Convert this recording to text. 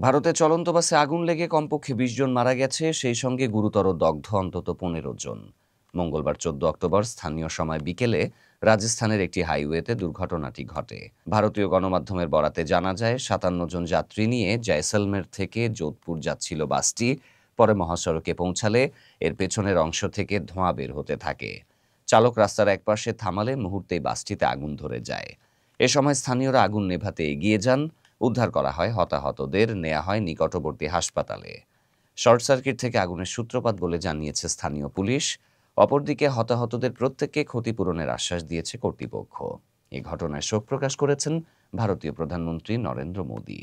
ভারতে চলন্ত বাসে আগুন লেগে কমপক্ষে ২০ জন মারা গেছে, সেই সঙ্গে গুরুতর দগ্ধ অন্তত ১৫ জন। মঙ্গলবার ১৪ অক্টোবর স্থানীয় সময় বিকেলে রাজস্থানের একটি হাইওয়েতে দুর্ঘটনাটি ঘটে। ভারতীয় গণমাধ্যমের বরাতে জানা যায়, ৫৭ জন যাত্রী নিয়ে জয়সলমের থেকে যোধপুর যাচ্ছিল বাসটি। পরে মহাসড়কে পৌঁছালে এর পেছনের অংশ থেকে ধোঁয়া বের হতে থাকে। চালক রাস্তার একপাশে থামালে মুহূর্তেই বাসটিতে আগুন ধরে যায়। এ সময় স্থানীয়রা আগুন নেভাতে এগিয়ে যান। উদ্ধার করা হয় হতাহতদের, নেওয়া হয় নিকটবর্তী হাসপাতালে। শর্ট সার্কিট থেকে আগুনের সূত্রপাত বলে জানিয়েছে স্থানীয় পুলিশ। অপরদিকে হতাহতদের প্রত্যেককে ক্ষতিপূরণের আশ্বাস দিয়েছে কর্তৃপক্ষ। এ ঘটনায় শোক প্রকাশ করেছেন ভারতীয় প্রধানমন্ত্রী নরেন্দ্র মোদী।